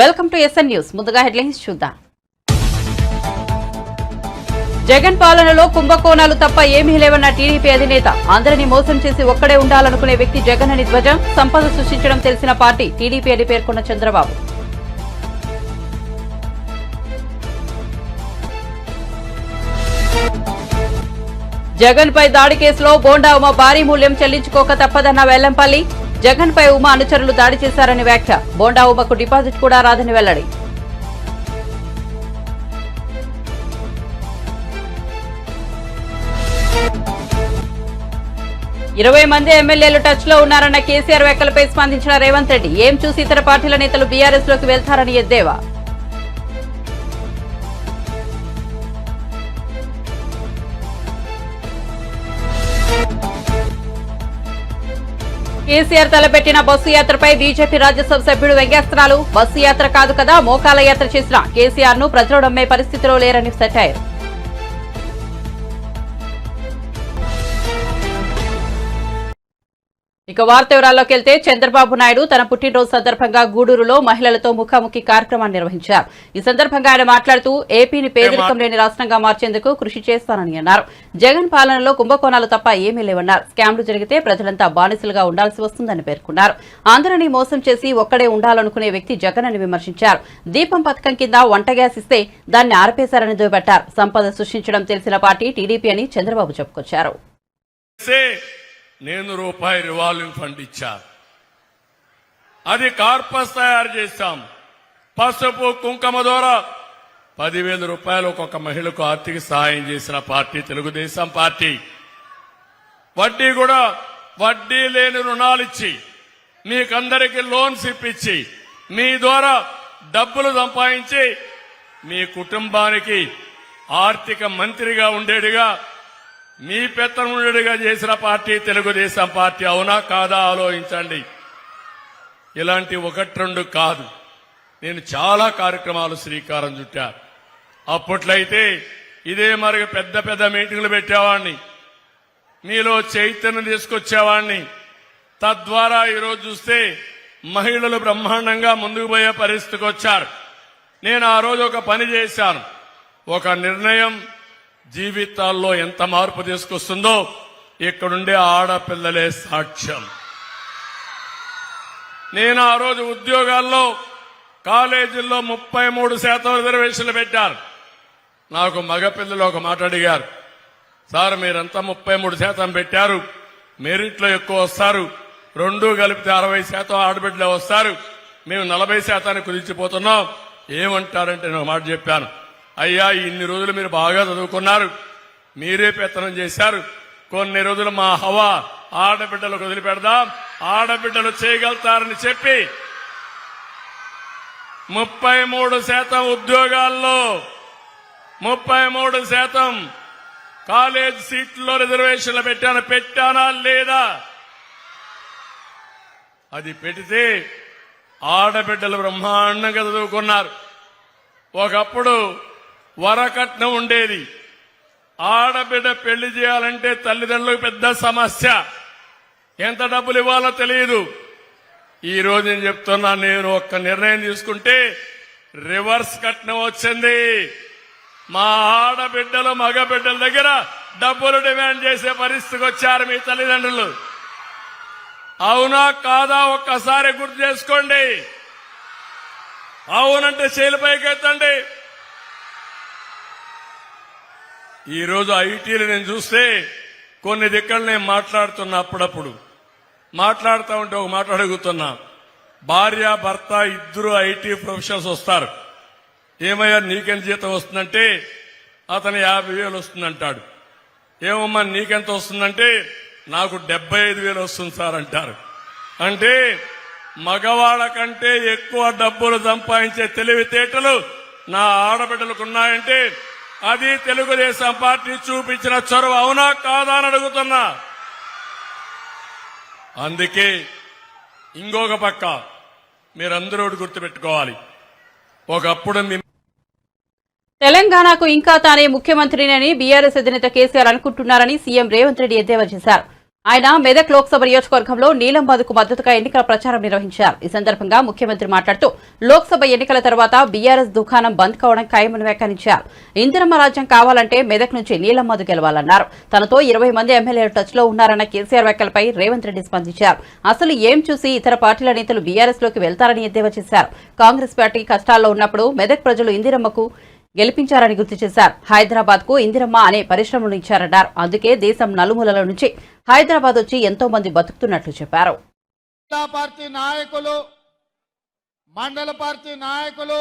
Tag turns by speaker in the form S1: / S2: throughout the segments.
S1: Welcome to SN news. ముందుగా headlines చూద్దాం. జగన్ పాలనలో కుంభకోణాలు తప్ప ఏమీ లేవన్న టీడీపీ అధినేత. అందరినీ మోసం చేసి ఒక్కడే ఉండాలనుకునే వ్యక్తి జగన్ అని ధ్వజం. సంపద సృష్టించడం తెలిసిన పార్టీ టీడీపీ అని పేర్కొన్న చంద్రబాబు. జగన్ పై దాడి కేసులో బోండా ఉమ భారీ మూల్యం చెల్లించుకోక తప్పదన్న వెల్లంపల్లి. జగన్ పై ఉమ అనుచరులు దాడి చేశారని వ్యాఖ్య. బోండా ఉమకు డిపాజిట్ కూడా రాదని వెల్లడి. ఇరవై మంది ఎమ్మెల్యేలు టచ్ లో ఉన్నారన్న కేసీఆర్ వ్యాఖ్యలపై స్పందించిన రేవంత్ రెడ్డి. ఏం చూసి ఇతర పార్టీల నేతలు బీఆర్ఎస్ లోకి వెళ్తారని ఎద్దేవా. కేసీఆర్ తలపెట్టిన బస్సు యాత్రపై బీజేపీ రాజ్యసభ సభ్యుడు వ్యంగ్యాస్త్రాలు. బస్సు యాత్ర కాదు కదా మోకాల యాత్ర చేసిన కేసీఆర్ ను ప్రజలు నమ్మే పరిస్థితిలో లేరని సెటైర్. ఇక వార్త వివరాల్లోకి వెళ్తే చంద్రబాబు నాయుడు తన పుట్టినరోజు సందర్భంగా గూడూరులో మహిళలతో ముఖాముఖి కార్యక్రమాన్ని నిర్వహించారు. ఈ సందర్భంగా ఆయన మాట్లాడుతూ ఏపీని పేదరికం లేని రాష్ట్రంగా మార్చేందుకు కృషి చేస్తానని అన్నారు. జగన్ పాలనలో కుంభకోణాలు తప్ప ఏమీ లేవన్నారు. స్కామ్లు జరిగితే ప్రజలంతా బానిసలుగా ఉండాల్సి వస్తుందని పేర్కొన్నారు. అందరినీ మోసం చేసి ఒక్కడే ఉండాలనుకునే వ్యక్తి జగన్ అని విమర్శించారు. దీపం పథకం కింద వంట గ్యాస్ ఇస్తే దాన్ని ఆర్పేశారని దుయ్యబట్టారు. సంపద సృష్టించడం తెలిసిన పార్టీ టీడీపీ అని చంద్రబాబు చెప్పుకొచ్చారు.
S2: నేను రూపాయి రివాల్వింగ్ ఫండ్ ఇచ్చా, అది కార్పస్ తయారు చేశాం. పసుపు కుంకుమ ద్వారా 10,000 రూపాయలు ఒక్కొక్క మహిళకు ఆర్థిక సహాయం చేసిన పార్టీ తెలుగుదేశం పార్టీ. వడ్డీ కూడా వడ్డీ లేని రుణాలు ఇచ్చి మీకందరికీ లోన్స్ ఇప్పించి మీ ద్వారా డబ్బులు సంపాదించి మీ కుటుంబానికి ఆర్థిక మంత్రిగా ఉండేడుగా మీ పెత్తనుడిగా చేసిన పార్టీ తెలుగుదేశం పార్టీ. అవునా కాదా ఆలోచించండి. ఇలాంటి 1-2 కాదు, నేను చాలా కార్యక్రమాలు శ్రీకారం చుట్టా. అప్పట్లయితే ఇదే మరి పెద్ద పెద్ద మీటింగ్లు పెట్టేవాడిని, మీలో చైతన్యం తీసుకొచ్చేవాడిని. తద్వారా ఈరోజు చూస్తే మహిళలు బ్రహ్మాండంగా ముందుకు పోయే పరిస్థితికి వచ్చారు. నేను ఆ రోజు ఒక పని చేశాను. ఒక నిర్ణయం జీవితాల్లో ఎంత మార్పు తీసుకొస్తుందో ఇక్కడుండే ఆడపిల్లలే సాక్ష్యం. నేను ఆ రోజు ఉద్యోగాల్లో కాలేజీల్లో 33% రిజర్వేషన్లు పెట్టారు. నాకు మగపిల్లలు ఒక మాట అడిగారు, సార్ మీరంతా 33% పెట్టారు, మెరిట్లో ఎక్కువ వస్తారు, 2 కలిపితే 60% ఆడబిడ్డలే వస్తారు, మేము 40% కుదించిపోతున్నాం, ఏమంటారంటే నేను మాట చెప్పాను. అయ్యా ఇన్ని రోజులు మీరు బాగా చదువుకున్నారు, మీరే పెత్తనం చేశారు, కొన్ని రోజులు మా హవా ఆడబిడ్డలకు వదిలిపెడదాం, ఆడబిడ్డలు చేయగలుగుతారని చెప్పి 33% ఉద్యోగాల్లో 33% కాలేజ్ సీట్లలో రిజర్వేషన్లు పెట్టానా లేదా? అది పెడితే ఆడబిడ్డలు బ్రహ్మాండంగా చదువుకున్నారు. ఒకప్పుడు వరకట్నం ఉండేది. ఆడబిడ్డ పెళ్లి చేయాలంటే తల్లిదండ్రులకు పెద్ద సమస్య, ఎంత డబ్బులు ఇవ్వాలో తెలియదు. ఈ రోజు నేను చెప్తున్నా, నేను ఒక్క నిర్ణయం తీసుకుంటే రివర్స్ కట్నం వచ్చింది. మా ఆడబిడ్డలు మగబిడ్డల దగ్గర డబ్బులు డిమాండ్ చేసే పరిస్థితికి వచ్చారు మీ తల్లిదండ్రులు. అవునా కాదా ఒక్కసారి గుర్తు చేసుకోండి. అవునంటే చేలిపైకి ఎత్తండి. ఈరోజు ఐటీలు నేను చూస్తే కొన్ని దిక్కలు నేను మాట్లాడుతున్నా, అప్పుడప్పుడు మాట్లాడుతూ ఉంటే ఒక మాట అడుగుతున్నా. భార్య భర్త ఇద్దరు ఐటీ ప్రొఫెషనల్స్ వస్తారు. ఏమయ్యా నీకెంత జీతం వస్తుందంటే అతను 50,000 వస్తుందంటాడు. ఏమమ్మా నీకెంత వస్తుందంటే నాకు 75,000 వస్తుంది సార్ అంటారు. అంటే మగవాళ్ళ కంటే ఎక్కువ డబ్బులు సంపాదించే తెలివితేటలు నా ఆడబిడ్డలకు ఉన్నాయంటే అది తెలుగుదేశం పార్టీ చూపించిన చొరవ. అవునా కాదా అని అడుగుతున్నా. అందుకే ఇంకొక పక్క మీరందరూ గుర్తుపెట్టుకోవాలి, ఒకప్పుడు
S1: తెలంగాణకు ఇంకా తానే ముఖ్యమంత్రినని బీఆర్ఎస్ అధినేత కేసీఆర్ అనుకుంటున్నారని సీఎం రేవంత్ రెడ్డి ఎద్దేవా చేశారు. ఆయన మెదక్ లోక్సభ నియోజకవర్గంలో నీలంబాదుకు మద్దతుగా ఎన్నికల ప్రచారం నిర్వహించారు. ఈ సందర్భంగా ముఖ్యమంత్రి మాట్లాడుతూ లోక్సభ ఎన్నికల తర్వాత బీఆర్ఎస్ దుకాణం బంద్ కావడం ఖాయమని వ్యాఖ్యానించారు. ఇందిరమ్మ రాజ్యం కావాలంటే మెదక్ నుంచి నీలంబాదు గెలవాలన్నారు. తనతో 20 మంది ఎమ్మెల్యేలు టచ్ లో ఉన్నారన్న కేసీఆర్ వ్యాఖ్యలపై రేవంత్ రెడ్డి స్పందించారు. అసలు ఏం చూసి ఇతర పార్టీల నేతలు బీఆర్ఎస్ లోకి వెళ్తారని ఎద్దేవా చేశారు. కాంగ్రెస్ పార్టీ కష్టాల్లో ఉన్నప్పుడు మెదక్ ప్రజలు ఇందిరమ్మకు గెలిపించారని గుర్తు చేశారు. హైదరాబాద్ కు ఇందిరమ్మ అనే పరిశ్రమలు ఇచ్చారన్నారు. అందుకే దేశం నలుమూలల నుంచి హైదరాబాద్ వచ్చి ఎంతో మంది బతుకుతున్నట్లు చెప్పారు.
S3: పార్టీ నాయకులు, మండల పార్టీ నాయకులు,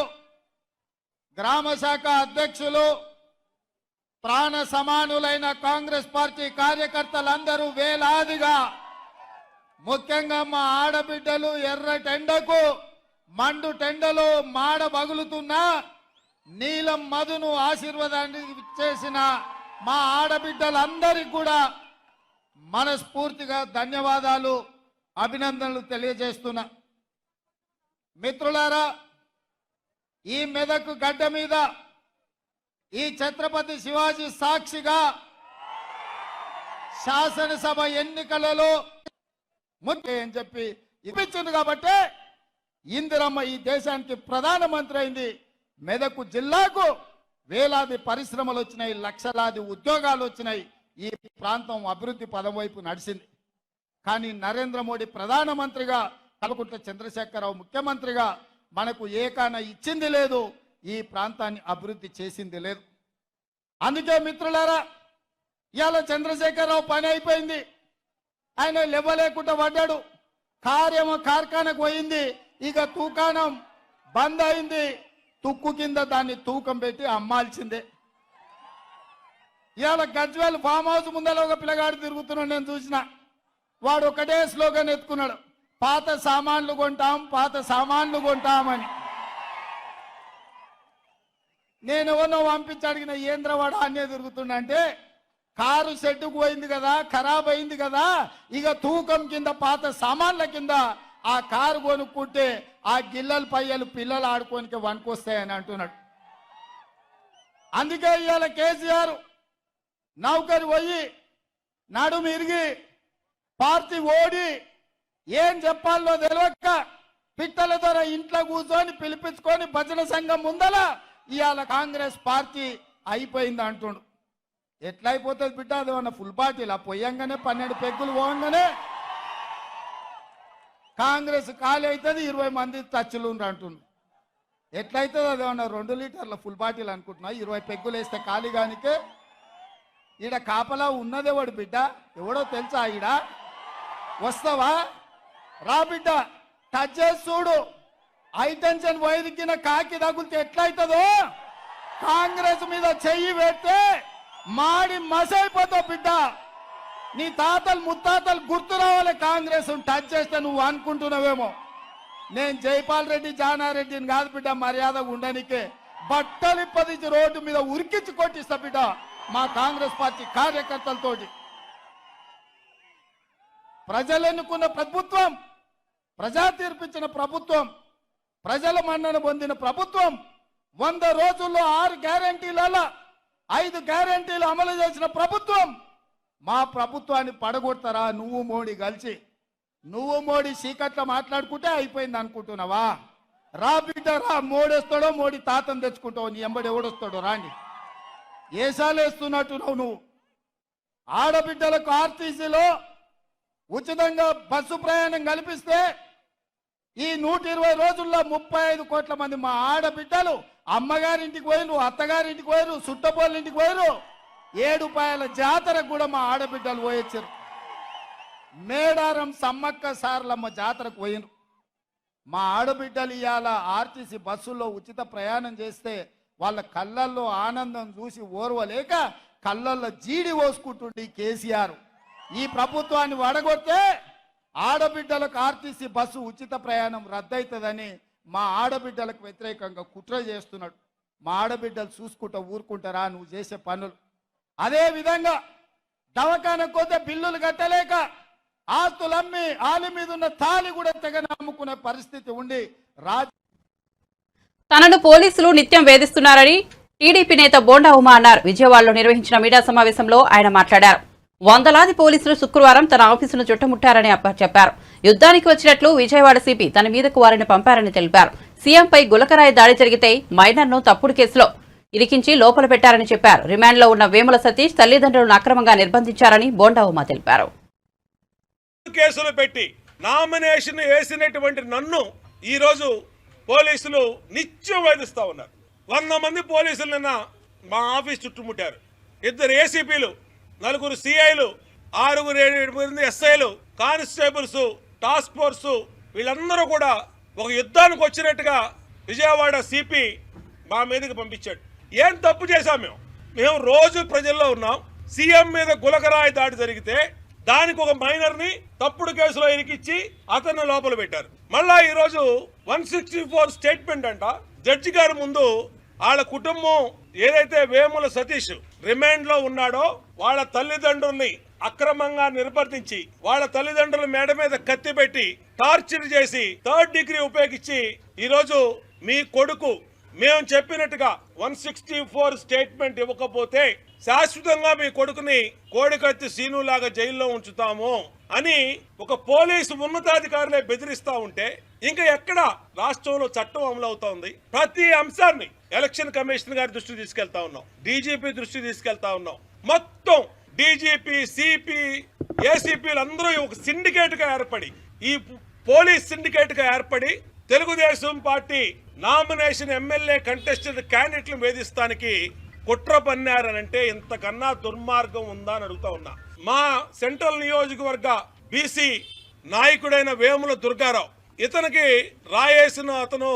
S3: గ్రామ శాఖ అధ్యక్షులు, ప్రాణ సమానులైన కాంగ్రెస్ పార్టీ కార్యకర్తలందరూ వేలాదిగా, ముఖ్యంగా మా ఆడబిడ్డలు ఎర్రటెండకు మండు టెండలో మాడ బగులుతున్నా నీలం మధును ఆశీర్వాదాన్ని చేసిన మా ఆడబిడ్డలందరికీ కూడా మనస్ఫూర్తిగా ధన్యవాదాలు, అభినందనలు తెలియజేస్తున్నా. మిత్రులారా, ఈ మెదక్ గడ్డ మీద ఈ ఛత్రపతి శివాజీ సాక్షిగా శాసనసభ ఎన్నికలలో అని చెప్పి ఇప్పించింది కాబట్టి ఇందిరమ్మ ఈ దేశానికి ప్రధానమంత్రి అయింది. మెదక్ జిల్లాకు వేలాది పరిశ్రమలు వచ్చినాయి, లక్షలాది ఉద్యోగాలు వచ్చినాయి. ఈ ప్రాంతం అభివృద్ధి పదం వైపు నడిచింది. కానీ నరేంద్ర మోడీ ప్రధానమంత్రిగా, కల్వకుంట్ల చంద్రశేఖరరావు ముఖ్యమంత్రిగా మనకు ఏకాన ఇచ్చింది లేదు, ఈ ప్రాంతాన్ని అభివృద్ధి చేసింది లేదు. అందుకే మిత్రులారా, ఇవాళ చంద్రశేఖరరావు పని అయిపోయింది, ఆయన లేవలేకుండా పడ్డాడు. కార్ఖానకు పోయింది, ఇక తూకాణం బంద్ అయింది. తుక్కు కింద దాన్ని తూకం పెట్టి అమ్మాల్సిందే. ఇవాళ గజ్వేల్ ఫామ్ హౌస్ ముందర ఒక పిల్లగాడు తిరుగుతున్నాడు, నేను చూసిన. వాడు ఒకటే స్లోగన్ ఎత్తుకున్నాడు, పాత సామాన్లు కొంటాం, పాత సామాన్లు కొంటామని. నేను ఎవరినో పంపించి అడిగిన, ఏంద్రవాడ అన్నే తిరుగుతున్నా అంటే, కారు షెడ్డుకు పోయింది కదా, ఖరాబ్ అయింది కదా, ఇక తూకం కింద పాత సామాన్ల కింద ఆ కారు కొనుక్కుంటే ఆ గిల్లల పయ్యలు పిల్లలు ఆడుకోనికి వనుకొస్తాయని అంటున్నాడు. అందుకే ఇవాళ కేసీఆర్ నౌకరు పోయి నడుము ఇరిగి పార్టీ ఓడి ఏం చెప్పాలో తెలియక పిట్టల ద్వారా ఇంట్లో కూర్చొని పిలిపించుకొని భజన సంఘం ముందల ఇవాళ కాంగ్రెస్ పార్టీ అయిపోయింది అంటుండు. ఎట్లా అయిపోతుంది బిడ్డ? అది ఏమన్నా ఫుల్ పార్టీలా? పోయంగానే 12 పెగ్గులు పోగానే కాంగ్రెస్ ఖాళీ అవుతుంది, 20 మంది టచ్లు అంటుండు. ఎట్లయితుంది? అది ఏమన్నా 2 లీటర్ల ఫుల్ బాటిల్ అనుకుంటున్నా? 20 పెగ్గులు వేస్తే ఖాళీగానికే. ఈడ కాపలా ఉన్నదేవాడు బిడ్డ, ఎవడో తెలుసా? ఈడ వస్తావా? రా బిడ్డ, టచ్ చేసి చూడు. హైటెన్షన్ వైదికిన కాకి తగులితే ఎట్లయితుందో, కాంగ్రెస్ మీద చెయ్యి పెడితే మాడి మసైపోతావు బిడ్డ. నీ తాతలు ముత్తాతలు గుర్తు రావాలి కాంగ్రెస్ టచ్ చేస్తే. నువ్వు అనుకుంటున్నావేమో నేను జైపాల్ రెడ్డి జానారెడ్డిని కాదు బిడ్డ, మర్యాదగా ఉండనికే బట్టలు ఇప్పదించి రోడ్డు మీద ఉరికించి కొట్టిస్తా బిడ్డ మా కాంగ్రెస్ పార్టీ కార్యకర్తలతోటి. ప్రజలు ఎన్నుకున్న ప్రభుత్వం, ప్రజా తీర్పిచ్చిన ప్రభుత్వం, ప్రజల మన్నన పొందిన ప్రభుత్వం, 100 రోజుల్లో 6 గ్యారంటీలలో 5 గ్యారంటీలు అమలు చేసిన ప్రభుత్వం. మా ప్రభుత్వాన్ని పడగొడతారా నువ్వు మోడీ కలిసి? నువ్వు మోడీ చీకట్లో మాట్లాడుకుంటే అయిపోయింది అనుకుంటున్నావా? రా బిడ్డ రా, మోడీ వస్తాడో మోడీ తాతను తెచ్చుకుంటావు, నీ ఎంబడి ఎవడొస్తాడో రాండి. ఏసాలు వేస్తున్నట్టున్నావు నువ్వు. ఆడబిడ్డలకు ఆర్టీసీలో ఉచితంగా బస్సు ప్రయాణం కల్పిస్తే ఈ 120 రోజుల్లో 35 కోట్ల మంది మా ఆడబిడ్డలు అమ్మగారింటికి పోయిరు, అత్తగారింటికి పోయిరు, సుట్టపోళ్ళింటికి పోయిరు. 7 రూపాయల జాతరకు కూడా మా ఆడబిడ్డలు పోయొచ్చారు. మేడారం సమ్మక్క సారలమ్మ జాతరకు పోయినరు. మా ఆడబిడ్డలు ఇవాళ ఆర్టీసీ బస్సుల్లో ఉచిత ప్రయాణం చేస్తే వాళ్ళ కళ్ళల్లో ఆనందం చూసి ఓర్వలేక కళ్ళల్లో జీడి పోసుకుంటుండే కేసీఆర్. ఈ ప్రభుత్వాన్ని వడగొడితే ఆడబిడ్డలకు ఆర్టీసీ బస్సు ఉచిత ప్రయాణం రద్దవుతుందని మా ఆడబిడ్డలకు వ్యతిరేకంగా కుట్ర చేస్తున్నాడు. మా ఆడబిడ్డలు చూసుకుంటా ఊరుకుంటారా నువ్వు చేసే పనులు? అదే విధంగా దవాఖానకు పోతే బిల్లులు కట్టలేక ఆస్తులమ్మి ఆలి మీద ఉన్న తాళి కూడా తెగ నమ్ముకునే పరిస్థితి ఉండి
S1: తనను పోలీసులు నిత్యం వేధిస్తున్నారని టీడీపీ నేత బోండా ఉమా అన్నారు. విజయవాడలో నిర్వహించిన మీడియా సమావేశంలో ఆయన మాట్లాడారు. వందలాది పోలీసులు శుక్రవారం తన ఆఫీసును చుట్టుముట్టారని చెప్పారు. యుద్ధానికి వచ్చినట్లు విజయవాడ సిపి తన మీదకు వారిని పంపారని తెలిపారు. సీఎంపై గులకరాయి దాడి జరిగితే మైనర్ను తప్పుడు కేసులో ఇరికించి లోపల పెట్టారని చెప్పారు. రిమాండ్లో ఉన్న వేముల సతీష్ తల్లిదండ్రులను అక్రమంగా నిర్బంధించారని బోండా ఉమ తెలిపారు.
S4: కేసులు పెట్టి నామినేషన్ వేసినటువంటి నన్ను ఈ రోజు పోలీసులు నిత్యం వేధిస్తా ఉన్నారు. 100 మంది పోలీసులు నిన్న మా ఆఫీస్ చుట్టుముట్టారు. 2 ఏసీపీలు, 4 సిఐలు, 6 ఎస్ఐలు, కానిస్టేబుల్స్, టాస్క్ ఫోర్సు వీళ్ళందరూ కూడా ఒక యుద్ధానికి వచ్చినట్టుగా విజయవాడ సిపి మా మీదకి పంపించాడు. ఏం తప్పు చేశాం మేము రోజు ప్రజల్లో ఉన్నాం. సీఎం మీద గులకరాయి దాడి జరిగితే దానికి ఒక మైనర్ని తప్పుడు కేసులో ఇరికిచ్చి అతన్ని లోపల పెట్టారు. మళ్ళా ఈరోజు 164 స్టేట్మెంట్ అంట. జడ్జి గారి ముందు వాళ్ళ కుటుంబం ఏదైతే వేముల సతీష్ రిమాండ్ లో ఉన్నాడో వాళ్ళ తల్లిదండ్రుల్ని అక్రమంగా నిర్బంధించి వాళ్ళ తల్లిదండ్రుల మేడ మీద కత్తి పెట్టి టార్చర్ చేసి 3rd డిగ్రీ ఉపయోగించి ఈరోజు మీ కొడుకు మేము చెప్పినట్టుగా 164 స్టేట్మెంట్ ఇవ్వకపోతే శాశ్వతంగా మీ కొడుకుని కోడికత్తి సీనులాగా జైల్లో ఉంచుతాము అని ఒక పోలీసు ఉన్నతాధికారులే బెదిరిస్తా ఉంటే ఇంకా ఎక్కడ రాష్ట్రంలో చట్టం అమలు అవుతోంది? ప్రతి అంశాన్ని ఎలక్షన్ కమిషన్ గారి దృష్టికి తీసుకెళ్తా ఉన్నాం, డీజీపీ దృష్టికి తీసుకెళ్తా ఉన్నాం. మొత్తం డీజీపీ, సిపి, ఏసీపీలు అందరూ ఒక సిండికేట్ గా ఏర్పడి, ఈ పోలీస్ సిండికేట్ గా ఏర్పడి Telugu Desam party nomination MLA contested క్యాండిడేట్లు వేధిస్తానికి కుట్ర పన్నారనంటే ఇంతకన్నా దుర్మార్గం ఉందా అని అడుగుతా ఉన్నా. మా సెంట్రల్ నియోజకవర్గ బీసీ నాయకుడైన వేముల దుర్గారావు, ఇతనికి రాయేసిన అతను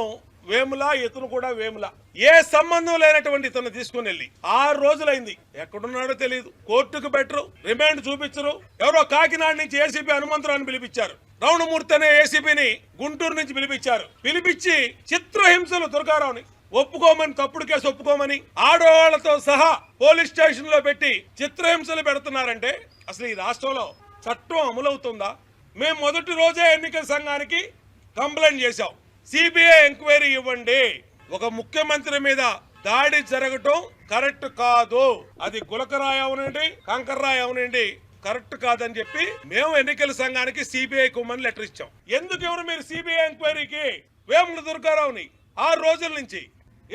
S4: వేముల, ఇతను కూడా వేముల. ఏ సంబంధం లేనటువంటి ఇతను తీసుకుని వెళ్ళి 6 రోజులైంది, ఎక్కడున్నాడో తెలియదు. కోర్టుకు బెటరు, రిమాండ్ చూపించరు. ఎవరో కాకినాడ నుంచి ఏసీపీ హనుమంతరావుని పిలిపించారు. రౌణమూర్తి అనే ఏసీపీని గుంటూరు నుంచి పిలిపించి చిత్రహింసలు దుర్గారావుని ఒప్పుకోమని, తప్పుడు కేసు ఒప్పుకోమని ఆడవాళ్లతో సహా పోలీస్ స్టేషన్ లో పెట్టి చిత్రహింసలు పెడుతున్నారంటే అసలు ఈ రాష్ట్రంలో చట్టం అమలవుతుందా? మేము మొదటి రోజే ఎన్నికల సంఘానికి కంప్లైంట్ చేశాం, సిబిఐ ఎంక్వైరీ ఇవ్వండి. ఒక ముఖ్యమంత్రి మీద దాడి జరగటం కరెక్ట్ కాదు, అది గులకరాయి అవనండి, కంకర్రాయి అవనండి, కరెక్ట్ కాదని చెప్పి మేము ఎన్నికల సంఘానికి సిబిఐ కుమ్మని లెటర్ ఇచ్చాం. ఎందుకు ఎవరు మీరు సిబిఐ ఎంక్వైరీకి వేముల దుర్గారావుని 6 రోజుల నుంచి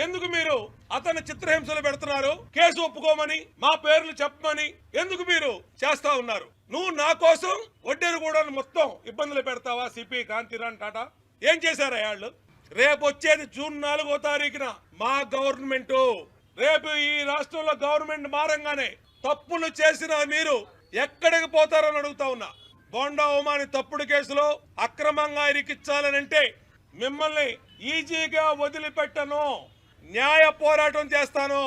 S4: ఎందుకు మీరు అతని చిత్రహింసలు పెడుతున్నారు? కేసు ఒప్పుకోమని, మా పేర్లు చెప్పమని ఎందుకు మీరు చేస్తా ఉన్నారు? నువ్వు నా కోసం వడ్డేరు కూడా మొత్తం ఇబ్బందులు పెడతావా? సిపి కాంతిరాన్ టాటా ఏం చేశారా వాళ్ళు? రేపు వచ్చేది జూన్ 4వ తారీఖున మా గవర్నమెంట్. రేపు ఈ రాష్ట్రంలో గవర్నమెంట్ మారంగానే తప్పులు చేసిన మీరు ఎక్కడికి పోతారని అడుగుతా ఉన్నా. బోండా ఉమాని తప్పుడు కేసులో అక్రమంగా ఇరికించాలనంటే మిమ్మల్ని ఈజీగా వదిలిపెట్టను, న్యాయ పోరాటం చేస్తాను.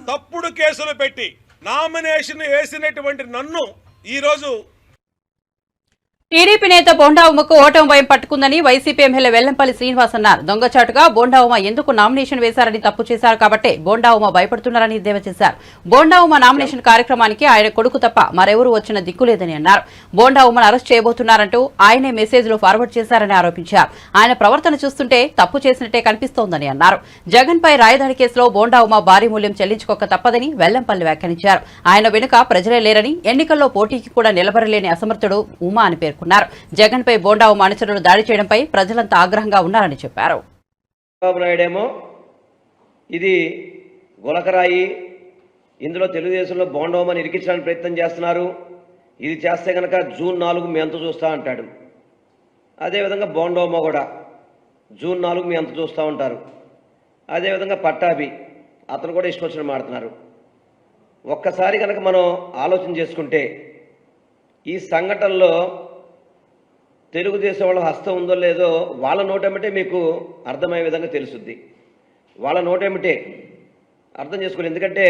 S4: తప్పుడు కేసులు పెట్టి నామినేషన్ వేసినటువంటి నన్ను ఈరోజు
S1: టీడీపీ నేత బోండా ఉమకు ఓటమి భయం పట్టుకుందని వైసీపీ ఎమ్మెల్యే వెల్లంపల్లి శ్రీనివాస్ అన్నారు. దొంగచాటుగా బోండా ఉమ ఎందుకు నామినేషన్ వేశారని తప్పు చేశారు కాబట్టి బోండా ఉమ భయపడుతున్నారని ఎద్దేవా చేశారు. బోండా ఉమ నామినేషన్ కార్యక్రమానికి ఆయన కొడుకు తప్ప మరెవరూ వచ్చిన దిక్కులేదని అన్నారు. బోండా ఉమను అరెస్ట్ చేయబోతున్నారంటూ ఆయనే మెసేజ్లు ఫార్వర్డ్ చేశారని ఆరోపించారు. ఆయన ప్రవర్తన చూస్తుంటే తప్పు చేసినట్టే కనిపిస్తోందని అన్నారు. జగన్ పై రాయదాడి కేసులో బోండా ఉమ భారీ మూల్యం చెల్లించుకోక తప్పదని వెల్లంపల్లి వ్యాఖ్యానించారు. ఆయన వెనుక ప్రజలే లేరని, ఎన్నికల్లో పోటీకి కూడా నిలబడలేని అసమర్థుడు ఉమా అని పేర్కొన్నారు. జగన్ పై బోండా ఉమ అనుచరులు దాడి చేయడంపై ప్రజలంతా ఆగ్రహంగా ఉన్నారని చెప్పారు.
S5: చంద్రబాబు నాయుడేమో ఇది గులకరాయి, ఇందులో తెలుగుదేశంలో బోండా ఉమని ఇరికించడానికి ప్రయత్నం చేస్తున్నారు, ఇది చేస్తే కనుక జూన్ 4 మీ అంత చూస్తా అంటాడు. అదేవిధంగా బోండా ఉమ కూడా జూన్ 4 మీ అంత చూస్తూ ఉంటారు. అదేవిధంగా పట్టాభి అతను కూడా ఇష్టం వచ్చిన మాడుతున్నారు. ఒక్కసారి కనుక మనం ఆలోచన చేసుకుంటే ఈ సంఘటనలో తెలుగుదేశం వాళ్ళ హస్తం ఉందో లేదో వాళ్ళ నోటేమిటే మీకు అర్థమయ్యే విధంగా తెలుసుద్ది. వాళ్ళ నోటేమిటే అర్థం చేసుకోండి. ఎందుకంటే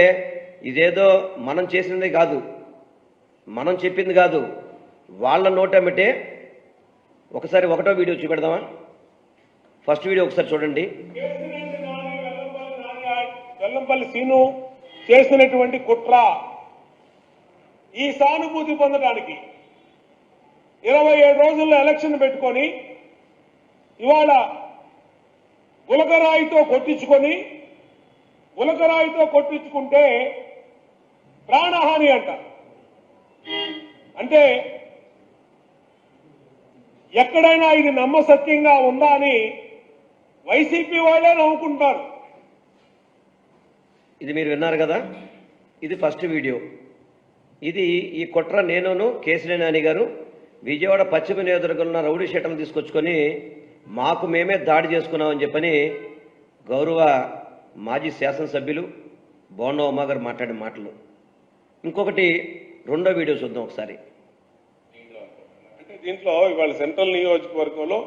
S5: ఇదేదో మనం చేసింది కాదు, మనం చెప్పింది కాదు, వాళ్ళ నోటేమిటే. ఒకసారి 1వ వీడియో చూపెడదామా? ఫస్ట్ వీడియో ఒకసారి చూడండి.
S4: వెల్లంపల్లి సీను చేసినటువంటి కుట్ర, ఈ సానుభూతి పొందడానికి 27 రోజుల్లో ఎలక్షన్ పెట్టుకొని ఇవాళ గులకరాయితో కొట్టించుకొని గులకరాయితో కొట్టించుకుంటే ప్రాణహాని అంట. అంటే ఎక్కడైనా ఇది నమ్మసత్యంగా ఉందా అని వైసీపీ వాళ్ళే నవ్వుకుంటారు.
S5: ఇది మీరు విన్నారు కదా, ఇది ఫస్ట్ వీడియో. ఇది ఈ కుట్ర నేనును కేశినేని నాని గారు విజయవాడ పశ్చిమ నియోజకవర్గంలో రౌడీ షీటర్లు తీసుకొచ్చుకొని మాకు మేమే దాడి చేసుకున్నామని చెప్పని గౌరవ మాజీ శాసనసభ్యులు బోండా ఉమా గారు మాట్లాడిన మాటలు. ఇంకొకటి రెండో వీడియో చూద్దాం ఒకసారి.
S4: అంటే దీంట్లో ఇవాళ సెంట్రల్ నియోజకవర్గంలో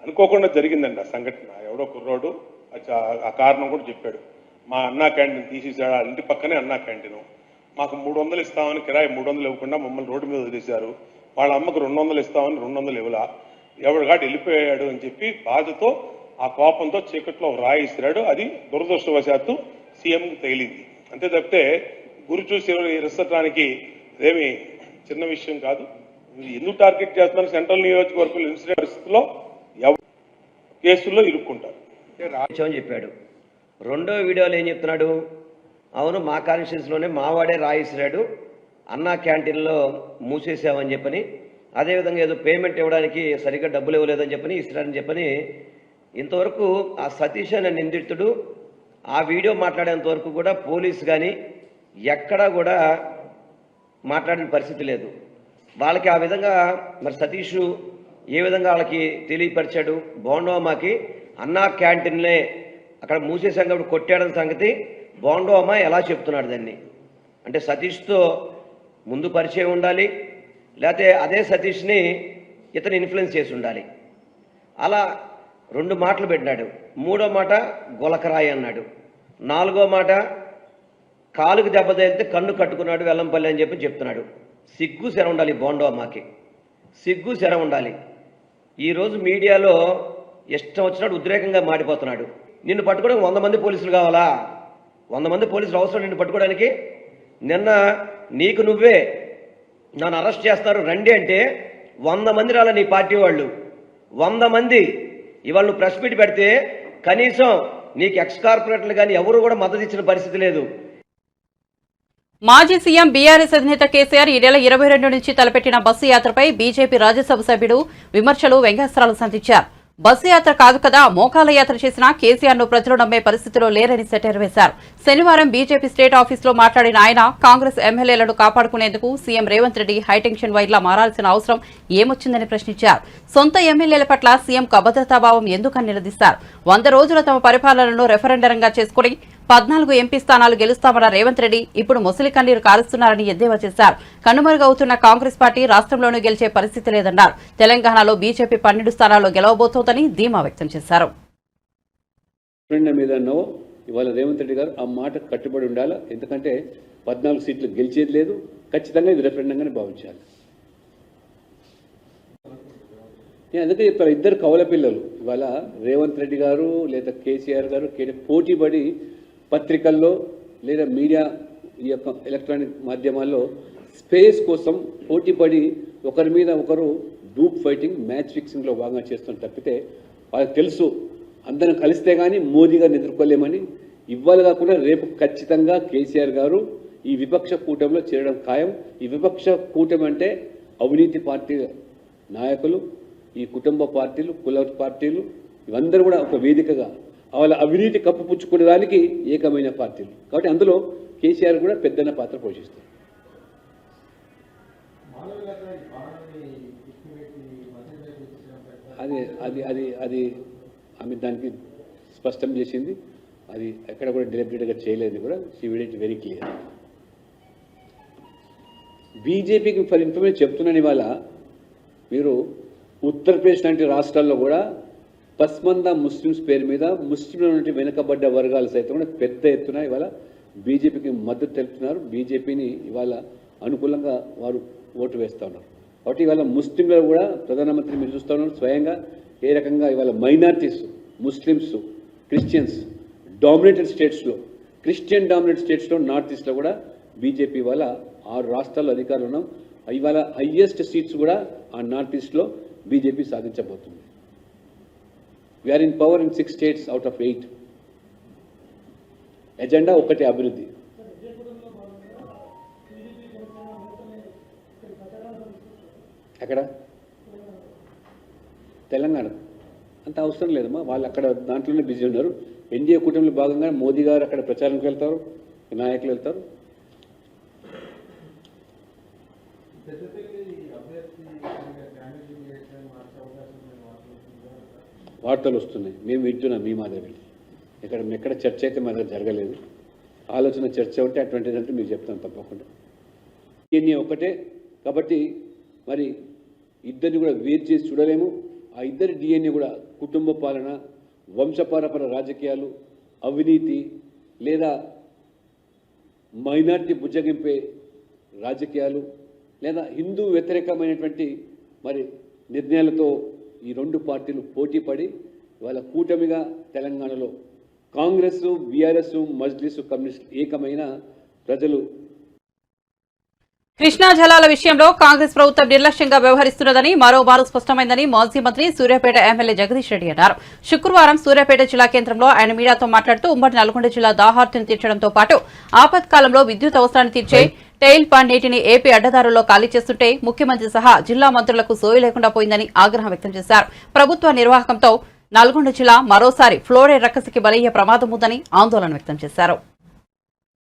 S4: అనుకోకుండా జరిగిందండి ఆ సంఘటన. ఎవడో కుర్రోడు ఆ కారణం కూడా చెప్పాడు. మా అన్నా క్యాంటీన్ తీసేసాడు, ఆ ఇంటి పక్కనే అన్నా క్యాంటీన్. మాకు 300 ఇస్తామని కిరాయి 300 ఇవ్వకుండా మమ్మల్ని రోడ్డు మీద వదిలేశారు. వాళ్ళ అమ్మకు 200 ఇస్తామని 200 ఇవ్వలా, ఎవరిగాడు వెళ్ళిపోయాడు అని చెప్పి బాధతో ఆ కోపంతో చీకట్లో రాయి ఇస్తున్నాడు. అది దురదృష్టవశాత్తు సీఎంకి తగిలింది. అంతే తప్పితే గురి చూసి ఇరసటానికి అదేమి చిన్న విషయం కాదు. ఎందుకు టార్గెట్ చేస్తున్నారు? సెంట్రల్ నియోజకవర్గంలో ఇన్సిడెంట్ పరిస్థితుల్లో కేసుల్లో ఇరుక్కుంటారు
S5: అని చెప్పాడు. రెండో వీడియోలో ఏం చెప్తున్నాడు? అవును, మా కాన్స్టిట్యూన్సీలోనే మావాడే రాయిస్తున్నాడు, అన్నా క్యాంటీన్లో మూసేసామని చెప్పని, అదేవిధంగా ఏదో పేమెంట్ ఇవ్వడానికి సరిగ్గా డబ్బులు ఇవ్వలేదని చెప్పని ఇస్తున్నారని చెప్పని. ఇంతవరకు ఆ సతీష్ అనే నిందితుడు ఆ వీడియో మాట్లాడేంత వరకు కూడా పోలీసు కానీ ఎక్కడా కూడా మాట్లాడిన పరిస్థితి లేదు. వాళ్ళకి ఆ విధంగా మరి సతీష్ ఏ విధంగా వాళ్ళకి తెలియపరిచాడు? బోండోమాకి అన్నా క్యాంటీన్లే అక్కడ మూసేసాం కాబట్టి కొట్టాడని సంగతి బోండోమా ఎలా చెప్తున్నాడు దాన్ని? అంటే సతీష్తో ముందు పరిచయం ఉండాలి, లేకపోతే అదే సతీష్ని ఇతను ఇన్ఫ్లుయెన్స్ చేసి ఉండాలి. అలా 2 మాటలు పెట్టినాడు. 3వ మాట గులకరాయి అన్నాడు. 4వ మాట కాలుకు దెబ్బ తగిలితే కన్ను కట్టుకున్నాడు వెల్లంపల్లి అని చెప్పి చెప్తున్నాడు. సిగ్గు శర ఉండాలి బోండోమాకి, సిగ్గు శర ఉండాలి. ఈరోజు మీడియాలో ఇష్టం వచ్చినట్టు ఉద్రేకంగా మాడిపోతున్నాడు. నిన్ను పట్టుకోవడానికి 100 మంది పోలీసులు కావాలా? 100 మంది పోలీసులు అవసరం నిన్ను పట్టుకోవడానికి? నిన్న నీకు నువ్వే నన్ను అరెస్ట్ చేస్తారు రండి అంటే 100 మంది రాలా నీ పార్టీ వాళ్ళు, 100 మంది. ఇవాళ నువ్వు ప్రెస్ మీట్ పెడితే కనీసం నీకు ఎక్స్ కార్పొరేటర్లు కానీ ఎవరు కూడా మద్దతు ఇచ్చిన పరిస్థితి లేదు.
S1: మాజీ సీఎం బీఆర్ఎస్ అధినేత కేసీఆర్ ఈ నెల 22 నుంచి తలపెట్టిన బస్సు యాత్రపై బీజేపీ రాజ్యసభ సభ్యుడు విమర్శలు వ్యంగ్యాస్త్రాలు సంధించారు. బస్సు యాత్ర కాదు కదా, మోకాల యాత్ర చేసినా కేసీఆర్ ను ప్రజలు నమ్మే పరిస్థితిలో లేరని సెటైర్ వేశారు. శనివారం బీజేపీ స్టేట్ ఆఫీసులో మాట్లాడిన ఆయన కాంగ్రెస్ ఎమ్మెల్యేలను కాపాడుకునేందుకు సీఎం రేవంత్ రెడ్డి హైటెన్షన్ వైర్లా మారాల్సిన అవసరం ఏమొచ్చిందని ప్రశ్నించారు. సొంత ఎమ్మెల్యేల పట్ల సీఎంకు అభద్రతాభావం ఎందుకని నిలదీశారు. 100 రోజుల తమ పరిపాలనను రెఫరెండరంగా చేసుకుని 14 ఎంపీ స్థానాలు గెలుస్తామన్న రేవంత్ రెడ్డి ఇప్పుడు మొసలి కన్నీరు కారుస్తున్నారని ఎద్దేవా చేశారు. కనుమరుగవుతున్న కాంగ్రెస్ పార్టీ రాష్ట్రంలోనూ గెలిచే పరిస్థితి లేదన్నారు. తెలంగాణలో బీజేపీ 12 స్థానాల్లో గెలవబోతోందని ధీమా వ్యక్తం చేశారు.
S6: ఇవాళ రేవంత్ రెడ్డి గారు ఆ మాట కట్టుబడి ఉండాలి. ఎందుకంటే 14 సీట్లు గెలిచేది లేదు, ఖచ్చితంగా ఇది రెఫరెండంగానే భావించాలి. నేను అందుకే చెప్తాను, ఇద్దరు కవల పిల్లలు ఇవాళ రేవంత్ రెడ్డి గారు లేదా కేసీఆర్ గారు పోటీపడి పత్రికల్లో లేదా మీడియా ఈ యొక్క ఎలక్ట్రానిక్ మాధ్యమాల్లో స్పేస్ కోసం పోటీపడి ఒకరి మీద ఒకరు గ్రూప్ ఫైటింగ్, మ్యాచ్ ఫిక్సింగ్లో భాగంగా చేస్తున్న తప్పితే వాళ్ళకి తెలుసు అందరం కలిస్తే కానీ మోదీ గారిని ఎదుర్కోలేమని. ఇవాళ కాకుండా రేపు ఖచ్చితంగా కేసీఆర్ గారు ఈ విపక్ష కూటమిలో చేరడం ఖాయం. ఈ విపక్ష కూటమి అంటే అవినీతి పార్టీ నాయకులు, ఈ కుటుంబ పార్టీలు, కుల పార్టీలు, ఇవందరూ కూడా ఒక వేదికగా వాళ్ళ అవినీతి కప్పుపుచ్చుకునేదానికి ఏకమైన పార్టీలు. కాబట్టి అందులో కేసీఆర్ కూడా పెద్దన్న పాత్ర పోషిస్తారు. అది అది అది అది ఆమె దానికి స్పష్టం చేసింది. అది ఎక్కడ కూడా డెలిబరేట్గా చేయలేదు కూడా. She made it very clear. బీజేపీకి ఫర్ ఇన్ఫర్మేషన్ చెప్తున్నాను, ఇవాళ మీరు ఉత్తరప్రదేశ్ లాంటి రాష్ట్రాల్లో కూడా పస్మందా ముస్లిమ్స్ పేరు మీద ముస్లింల నుండి వెనుకబడ్డ వర్గాలు సైతం కూడా పెద్ద ఎత్తున ఇవాళ బీజేపీకి మద్దతు తెలుపుతున్నారు. బీజేపీని ఇవాళ అనుకూలంగా వారు ఓటు వేస్తూ ఉన్నారు. కాబట్టి ఇవాళ ముస్లింలు కూడా ప్రధానమంత్రి మీరు చూస్తూ ఉన్నారు స్వయంగా ఏ రకంగా ఇవాళ మైనారిటీస్, ముస్లిమ్స్, క్రిస్టియన్స్ డామినేటెడ్ స్టేట్స్లో, క్రిస్టియన్ డామినేటెడ్ స్టేట్స్లో, నార్త్ ఈస్ట్లో కూడా బీజేపీ ఇవాళ 6 రాష్ట్రాల్లో అధికారులు ఉన్నాం. ఇవాళ హయ్యెస్ట్ సీట్స్ కూడా ఆ నార్త్ ఈస్ట్లో బీజేపీ సాధించబోతుంది. We're in power in 6 states out of 8. Agenda ఒకటి అభివృద్ధి. ఎక్కడ? తెలంగాణ అంత అవసరం లేదమ్మా, వాళ్ళు అక్కడ దాంట్లోనే బిజీ ఉన్నారు. ఎన్డీఏ కూటమిలో భాగంగా మోదీ గారు అక్కడ ప్రచారానికి వెళ్తారు, నాయకులు వెళ్తారు. వార్తలు వస్తున్నాయి, మేము వింటున్నాం మీ మాదిరి. ఎక్కడ చర్చ అయితే మన దగ్గర జరగలేదు. ఆలోచన చర్చ ఉంటే అటువంటిదంటే మీకు చెప్తాను తప్పకుండా. ఇవన్నీ ఒకటే కాబట్టి మరి ఇద్దరిని కూడా వేరు చేసి చూడలేము. ఆ ఇద్దరి డిఎన్ఏ కూడా కుటుంబ పాలన, వంశపారపర రాజకీయాలు, అవినీతి లేదా మైనార్టీ బుజ్జగింపే రాజకీయాలు లేదా హిందూ వ్యతిరేకమైనటువంటి మరి నిర్ణయాలతో ఈ రెండు పార్టీలు పోటీ పడి వాళ్ళ కూటమిగా తెలంగాణలో కాంగ్రెస్, బీఆర్ఎస్, మజ్లిస్, కమ్యూనిస్ట్ ఏకమైన ప్రజలు.
S1: కృష్ణా జలాల విషయంలో కాంగ్రెస్ ప్రభుత్వం నిర్లక్ష్యంగా వ్యవహరిస్తున్నదని మరోమారు స్పష్టమైందని మాజీ మంత్రి సూర్యాపేట ఎమ్మెల్యే జగదీష్ రెడ్డి అన్నారు. శుక్రవారం సూర్యాపేట జిల్లా కేంద్రంలో ఆయన మీడియాతో మాట్లాడుతూ ఉమ్మడి నల్గొండ జిల్లా దాహార్తిని తీర్చడంతో పాటు ఆపత్కాలంలో విద్యుత్ అవసరాన్ని తీర్చే టెయిల్ పాండ్ నీటిని ఏపీ అడ్డదారుల్లో ఖాళీ చేస్తుంటే ముఖ్యమంత్రి సహా జిల్లా మంత్రులకు సోయి లేకుండా పోయిందని ఆగ్రహం వ్యక్తం చేశారు. ప్రభుత్వ నిర్వాహకంతో నల్గొండ జిల్లా మరోసారి ఫ్లోరైడ్ రక్కసికి బలయ్యే ప్రమాదం ఉందని ఆందోళన వ్యక్తం చేశారు.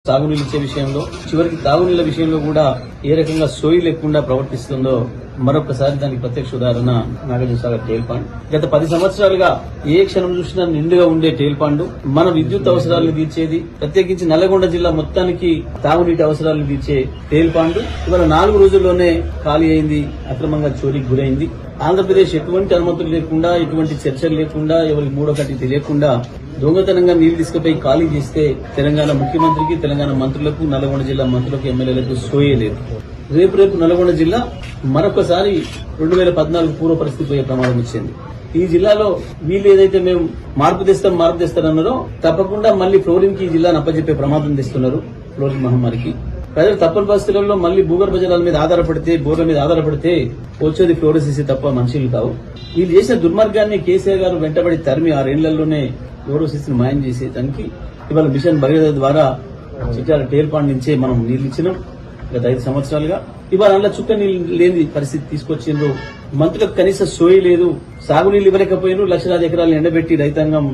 S7: సాగునీళ్ళు ఇచ్చే విషయంలో చివరికి తాగునీళ్ల విషయంలో కూడా ఏ రకంగా సోయి లేకుండా ప్రవర్తిస్తుందో మరొకసారి దానికి ప్రత్యక్ష ఉదాహరణ నాగార్జునసాగర్ టేల్ పాండ్. గత 10 సంవత్సరాలుగా ఏ క్షణం చూసినా నిండుగా ఉండే టేల్ పాండ్ మన విద్యుత్ అవసరాలను తీర్చేది, ప్రత్యేకించి నల్లగొండ జిల్లా మొత్తానికి తాగునీటి అవసరాలను తీర్చే టేల్ పాండ్ ఇవాళ 4 రోజుల్లోనే ఖాళీ అయింది, అక్రమంగా చోరీకి గురైంది. ఆంధ్రప్రదేశ్ ఎటువంటి అనుమతులు లేకుండా, ఎటువంటి చర్చలు లేకుండా, ఎవరికి మూడో కంటి తెలియకుండా దొంగతనంగా నీళ్లు తీసుకుపోయి ఖాళీ చేస్తే తెలంగాణ ముఖ్యమంత్రికి, తెలంగాణ మంత్రులకు, నల్గొండ జిల్లా మంత్రులకు, ఎమ్మెల్యేలకు సోయలేదు. రేపు నల్గొండ జిల్లా మరొకసారి 2014 పూర్వ పరిస్థితి పోయే ప్రమాదం వచ్చింది. ఈ జిల్లాలో వీళ్ళు ఏదైతే మేము మార్పు తెస్తారన్నారో తప్పకుండా మళ్లీ ఫ్లోరింగ్ కి ఈ జిల్లాను అప్పచెప్పే ప్రమాదం తెస్తున్నారు. ఫ్లోరింగ్ మహమ్మారికి ప్రజలు తప్పని పరిస్థితులలో మళ్లీ భూగర్భ జలాల మీద ఆధారపడితే, బోర్ల మీద ఆధారపడితే వచ్చేది ఫ్లోరోసిస్ తప్ప మనుషులు కావు. వీళ్ళు చేసిన దుర్మార్గాన్ని కేసీఆర్ గారు వెంటబడి తరిమి 6 ఏళ్లలోనే ఫ్లోరోసిస్ ని మాయం చేసేదానికి ఇవాళ మిషన్ భగీరథ ద్వారా చిట్యాల టేల్ పాండ్ నుంచే మనం నీళ్లు ఇచ్చినాం. గత 5 సంవత్సరాలుగా ఇవాళ అందులో చుక్క నీళ్లు లేని పరిస్థితి తీసుకొచ్చిండ్రు. మంత్రులకు కనీస సోయి లేదు, సాగునీళ్లు ఇవ్వలేకపోయినారు, లక్షలాది ఎకరాలను ఎండబెట్టి రైతాంగం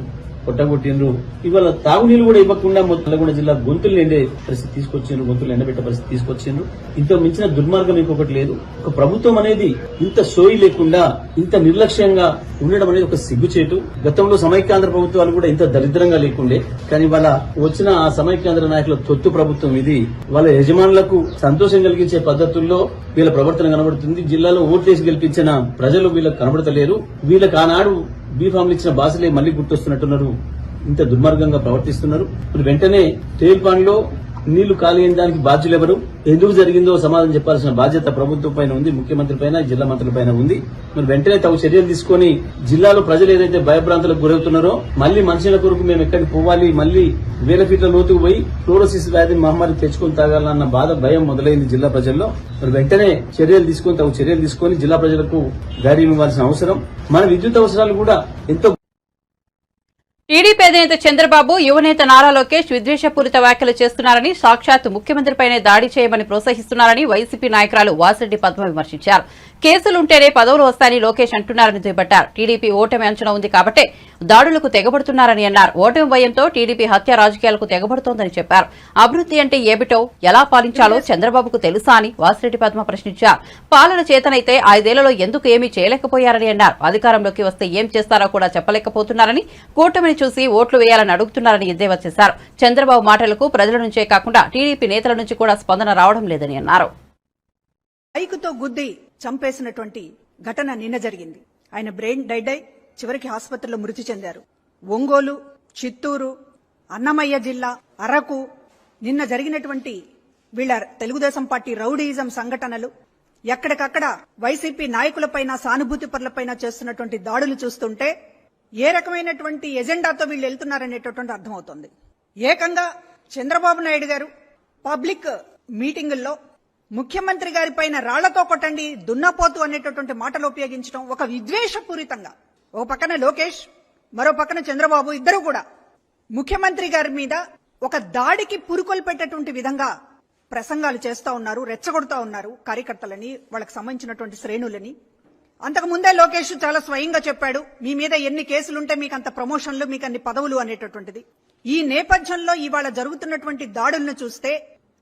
S7: కొట్టగొట్టిండ్రు. ఇవాళ తాగునీళ్లు కూడా ఇవ్వకుండా నల్గొండ జిల్లా గొంతులు ఎండే పరిస్థితి తీసుకొచ్చిండ్రు, గొంతులు ఎండబెట్టే పరిస్థితి తీసుకొచ్చిండ్రు. ఇంత మించిన దుర్మార్గం ఇంకొకటి లేదు. ఒక ప్రభుత్వం అనేది ఇంత సోయి లేకుండా, ఇంత నిర్లక్ష్యంగా ఉండడం అనేది ఒక సిగ్గుచేటు. గతంలో సమైక్యాంధ్ర ప్రభుత్వాలు కూడా ఇంత దరిద్రంగా లేకుండే, కానీ వాళ్ళ వచ్చిన ఆ సమైక్యాంధ్ర నాయకుల తొత్తు ప్రభుత్వం ఇది. వాళ్ళ యజమానులకు సంతోషం కలిగించే పద్ధతుల్లో వీళ్ళ ప్రవర్తన కనబడుతుంది. జిల్లాలో ఓట్లేసి గెలిపించిన ప్రజలు వీళ్ళకి కనబడతలేరు. వీళ్ళకి ఆనాడు బీఫామ్లు ఇచ్చిన బాసలే మళ్లీ గుర్తొస్తున్నట్టున్నారు. ఇంత దుర్మార్గంగా ప్రవర్తిస్తున్నారు. మరి వెంటనే టేల్ పాండ్ లో నీళ్లు ఖాళీ అయిన దానికి బాధ్యులు ఎవరు, ఎందుకు జరిగిందో సమాధానం చెప్పాల్సిన బాధ్యత ప్రభుత్వం పైన ఉంది, ముఖ్యమంత్రి పైన, జిల్లా మంత్రుల పైన ఉంది. మరి వెంటనే తగు చర్యలు తీసుకుని జిల్లాలో ప్రజలు ఏదైతే భయభ్రాంతులకు గురవుతున్నారో మళ్లీ మనుషుల కొరకు మేము ఎక్కడికి పోవాలి, మళ్లీ 1000 ఫీట్ల లోతుకు పోయి ఫ్లోరోసిస్ వ్యాధిని మహమ్మారి తెచ్చుకుని తాగాలన్న బాధ, భయం మొదలైంది జిల్లా ప్రజల్లో. మరి వెంటనే తగు చర్యలు తీసుకుని జిల్లా ప్రజలకు ధైర్యం ఇవ్వాల్సిన అవసరం. మన విద్యుత్ అవసరాలు కూడా ఎంతో.
S1: టీడీపీ అధినేత చంద్రబాబు యువనేత నారా లోకేష్ విద్వేషపూరిత వ్యాఖ్యలు చేస్తున్నారని, సాక్షాత్ ముఖ్యమంత్రిపైనే దాడి చేయమని ప్రోత్సహిస్తున్నారని వైసీపీ నాయకురాలు వాసిరెడ్డి పద్మ విమర్శించారు. కేసులుంటేనే పదవులు వస్తాయని లోకేష్ అంటున్నారని దుయ్యబట్టారు. టీడీపీ ఓటమి అంచనా ఉంది కాబట్టే దాడులకు తెగబడుతున్నారని అన్నారు. ఓటమి భయంతో టీడీపీ హత్య రాజకీయాలకు తెగబడుతోందని చెప్పారు. అభివృద్ధి అంటే ఏమిటో, ఎలా పాలించాలో చంద్రబాబుకు తెలుసా అని వాసిరెడ్డి పద్మ ప్రశ్నించారు. పాలన చేతనైతే 5 ఏళ్లలో ఎందుకు ఏమీ చేయలేకపోయారని అన్నారు. అధికారంలోకి వస్తే ఏం చేస్తారో కూడా చెప్పలేకపోతున్నారని, కూటమిని చూసి ఓట్లు వేయాలని అడుగుతున్నారని ఎద్దేవా చేశారు. చంద్రబాబు మాటలకు ప్రజల నుంచే కాకుండా టీడీపీ నేతల నుంచి కూడా స్పందన రావడం లేదని అన్నారు.
S8: బైకుతో గుద్ది చంపేసినటువంటి ఘటన నిన్న జరిగింది. ఆయన బ్రెయిన్ డెడ్ అయి చివరికి ఆసుపత్రిలో మృతి చెందారు. ఒంగోలు, చిత్తూరు, అన్నమయ్య జిల్లా, అరకు నిన్న జరిగినటువంటి వీళ్ళ తెలుగుదేశం పార్టీ రౌడీయిజం సంఘటనలు, ఎక్కడికక్కడ వైసీపీ నాయకులపైన, సానుభూతి పరులపైన చేస్తున్నటువంటి దాడులు చూస్తుంటే ఏ రకమైనటువంటి ఎజెండాతో వీళ్ళు వెళ్తున్నారనేటటువంటి అర్థమవుతోంది. ఏకంగా చంద్రబాబు నాయుడు గారు పబ్లిక్ మీటింగుల్లో ముఖ్యమంత్రి గారి పైన రాళ్లతో కొట్టండి, దున్నపోతు అనేటటువంటి మాటలు ఉపయోగించడం ఒక విద్వేషపూరితంగా. ఒక పక్కన లోకేష్, మరో పక్కన చంద్రబాబు, ఇద్దరు కూడా ముఖ్యమంత్రి గారి మీద ఒక దాడికి పురుకొల్పేటటువంటి విధంగా ప్రసంగాలు చేస్తా ఉన్నారు, రెచ్చగొడతా ఉన్నారు కార్యకర్తలని, వాళ్ళకి సంబంధించినటువంటి శ్రేణులని. అంతకు ముందే లోకేష్ చాలా స్వయంగా చెప్పాడు, మీ మీద ఎన్ని కేసులుంటే మీకు అంత ప్రమోషన్లు, మీకు అన్ని పదవులు అనేటటువంటిది. ఈ నేపథ్యంలో ఇవాళ జరుగుతున్నటువంటి దాడులను చూస్తే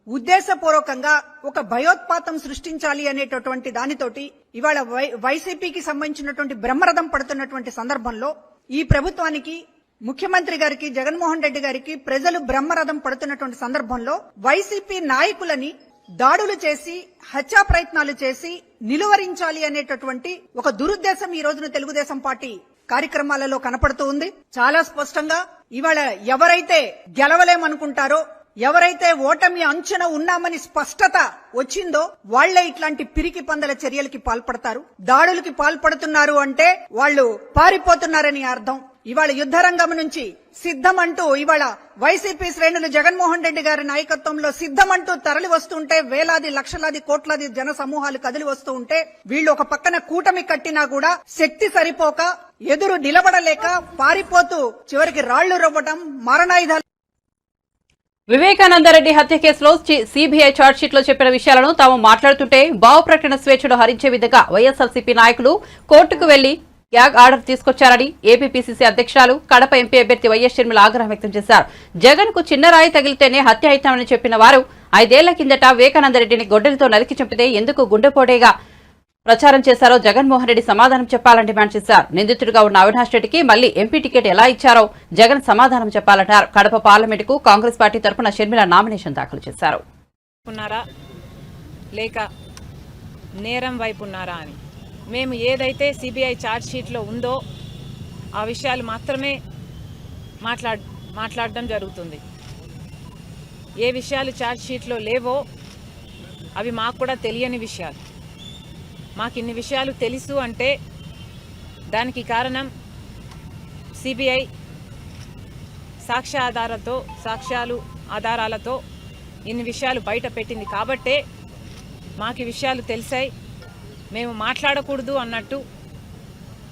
S8: ఉద్దేశపూర్వకంగా ఒక భయోత్పాతం సృష్టించాలి అనేటటువంటి దానితోటి ఇవాళ వైసీపీకి సంబంధించినటువంటి బ్రహ్మరథం పడుతున్నటువంటి సందర్భంలో ఈ ప్రభుత్వానికి, ముఖ్యమంత్రి గారికి, జగన్మోహన్ రెడ్డి గారికి ప్రజలు బ్రహ్మరథం పడుతున్నటువంటి సందర్భంలో వైసీపీ నాయకులని దాడులు చేసి, హత్యా ప్రయత్నాలు చేసి నిలువరించాలి అనేటటువంటి ఒక దురుద్దేశం ఈ రోజున తెలుగుదేశం పార్టీ కార్యక్రమాలలో కనపడుతూ ఉంది. చాలా స్పష్టంగా ఇవాళ ఎవరైతే గెలవలేమనుకుంటారో, ఎవరైతే ఓటమి అంచున ఉన్నామని స్పష్టత వచ్చిందో వాళ్లే ఇట్లాంటి పిరికి పందల చర్యలకి పాల్పడతారు. దాడులకి పాల్పడుతున్నారు అంటే వాళ్ళు పారిపోతున్నారని అర్థం. ఇవాళ యుద్ధరంగం నుంచి సిద్ధమంటూ ఇవాళ వైసీపీ శ్రేణులు జగన్మోహన్ రెడ్డి గారి నాయకత్వంలో సిద్ధమంటూ తరలి వస్తుంటే, వేలాది లక్షలాది కోట్లాది జన సమూహాలు కదిలి వస్తూ ఉంటే, వీళ్ళు ఒక పక్కన కూటమి కట్టినా కూడా శక్తి సరిపోక, ఎదురు నిలబడలేక పారిపోతూ చివరికి రాళ్లు రవ్వడం, మారణాయుధాలు.
S1: వివేకానందరెడ్డి హత్య కేసులో సీబీఐ ఛార్జ్షీట్లో చెప్పిన విషయాలను తాము మాట్లాడుతుంటే భావ ప్రకటన స్వేచ్ఛను హరించే విధంగా వైఎస్ఆర్సీపీ నాయకులు కోర్టుకు వెళ్లి గ్యాగ్ ఆర్డర్ తీసుకొచ్చారని ఏపీపీసీసీ అధ్యక్షురాలు, కడప ఎంపీ అభ్యర్థి వైఎస్ షర్మిల ఆగ్రహం వ్యక్తం చేశారు. జగన్ కు చిన్న రాయి తగిలితేనే హత్య అవుతామని చెప్పిన వారు 5 ఏళ్ల కిందట వివేకానందరెడ్డిని గొడ్డలితో నరికి చంపితే ఎందుకు గుండెపోటేగా ప్రచారం చేశారో జగన్మోహన్ రెడ్డి సమాధానం చెప్పాలని డిమాండ్ చేశారు. నిందితుడిగా ఉన్న అవినాష్ రెడ్డికి మళ్లీ ఎంపీ టికెట్ ఎలా ఇచ్చారో జగన్ సమాధానం చెప్పాలన్నారు. కడప పార్లమెంటుకు కాంగ్రెస్ పార్టీ తరఫున షర్మిల నామినేషన్ దాఖలు చేశారు.
S9: లేక నేరం వైపు ఉన్నారా అని మేము ఏదైతే సిబిఐ ఛార్జ్ షీట్లో ఉందో ఆ విషయాలు మాత్రమే మాట్లాడడం జరుగుతుంది. ఏ విషయాలు ఛార్జ్ షీట్లో లేవో అవి మాకు కూడా తెలియని విషయాలు. మాకు ఇన్ని విషయాలు తెలుసు అంటే దానికి కారణం సిబిఐ ఆధారాలతో ఇన్ని విషయాలు బయట పెట్టింది కాబట్టే మాకు ఈ విషయాలు తెలిసాయి. మేము మాట్లాడకూడదు అన్నట్టు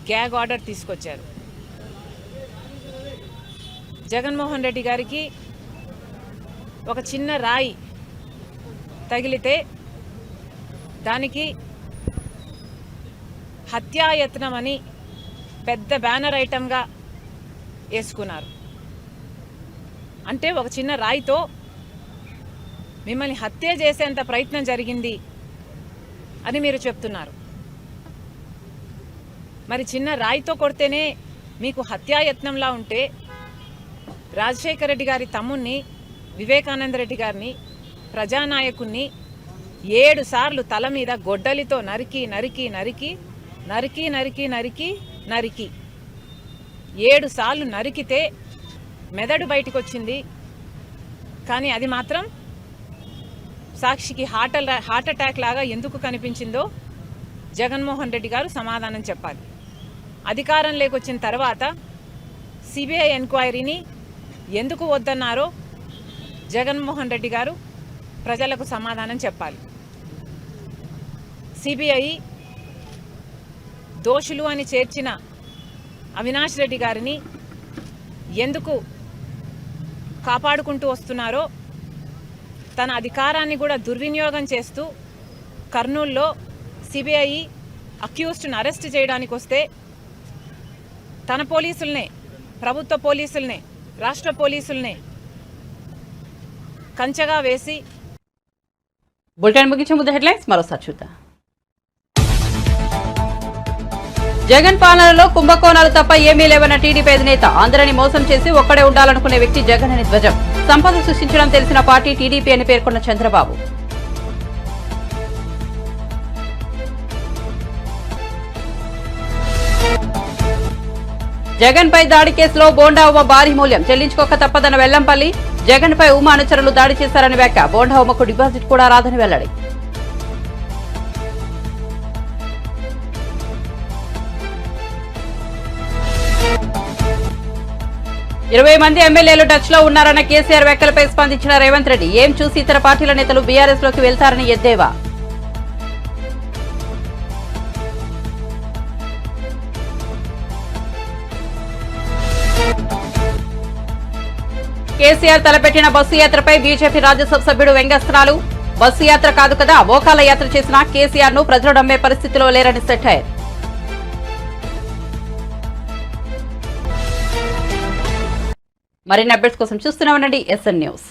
S9: గ్యాగ్ ఆర్డర్ తీసుకొచ్చారు. జగన్మోహన్ రెడ్డి గారికి ఒక చిన్న రాయి తగిలితే దానికి హత్యాయత్నం అని పెద్ద బ్యానర్ ఐటమ్గా వేసుకున్నారు. అంటే ఒక చిన్న రాయితో మిమ్మల్ని హత్య చేసేంత ప్రయత్నం జరిగింది అని మీరు చెప్తున్నారు. మరి చిన్న రాయితో కొడితేనే మీకు హత్యాయత్నంలా ఉంటే రాజశేఖర రెడ్డి గారి తమ్ముణ్ణి, వివేకానంద రెడ్డి గారిని, ప్రజానాయకుణ్ణి 7 సార్లు తల మీద గొడ్డలితో నరికి 7 సార్లు నరికితే మెదడు బయటికి వచ్చింది. కానీ అది మాత్రం సాక్షికి హార్ట్ అటాక్ లాగా ఎందుకు కనిపించిందో జగన్మోహన్ రెడ్డి గారు సమాధానం చెప్పాలి. అధికారంలోకి వచ్చిన తర్వాత సిబిఐ ఎంక్వైరీని ఎందుకు వద్దన్నారో జగన్మోహన్ రెడ్డి గారు ప్రజలకు సమాధానం చెప్పాలి. సిబిఐ దోషులు అని చేర్చిన అవినాష్ రెడ్డి గారిని ఎందుకు కాపాడుకుంటూ వస్తున్నారో, తన అధికారాన్ని కూడా దుర్వినియోగం చేస్తూ కర్నూలులో సిబిఐ అక్యూజ్డ్ని అరెస్ట్ చేయడానికి వస్తే తన పోలీసులనే, ప్రభుత్వ పోలీసులనే, రాష్ట్ర పోలీసులనే కంచెగా వేసి.
S1: బులెటిన్ ముగించే ముందు హెడ్లైన్స్ మరోసారి చూద్దాం. జగన్ పాలనలో కుంభకోణాలు తప్ప ఏమీ లేవన్న టీడీపీ అధినేత. అందరినీ మోసం చేసి ఒక్కడే ఉండాలనుకునే వ్యక్తి జగన్ అని ధ్వజం. సంపద సృష్టించడం తెలిసిన పార్టీ టీడీపీ అని పేర్కొన్న చంద్రబాబు. జగన్ పై దాడి కేసులో బోండా ఉమ భారీ మూల్యం చెల్లించుకోక తప్పదన్న వెల్లంపల్లి. జగన్ పై ఉమ అనుచరులు దాడి చేశారని వ్యాఖ్య. బోండా ఉమకు డిపాజిట్ కూడా రాదని వెల్లడి. ఇరవై మంది ఎమ్మెల్యేలు టచ్ లో ఉన్నారన్న కేసీఆర్ వ్యాఖ్యలపై స్పందించిన రేవంత్ రెడ్డి. ఏం చూసి ఇతర పార్టీల నేతలు బీఆర్ఎస్ లోకి వెళ్తారని ఎద్దేవా. కేసీఆర్ తలపెట్టిన బస్సు యాత్రపై బీజేపీ రాజ్యసభ సభ్యుడు వ్యంగ్యాస్త్రాలు. బస్సు యాత్ర కాదు కదా, మోకాల యాత్ర చేసిన కేసీఆర్ ను ప్రజలు నమ్మే పరిస్థితిలో లేరని సెటైర్. మరిన్ని అప్డేట్స్ కోసం చూస్తూనే ఉండండి SN న్యూస్.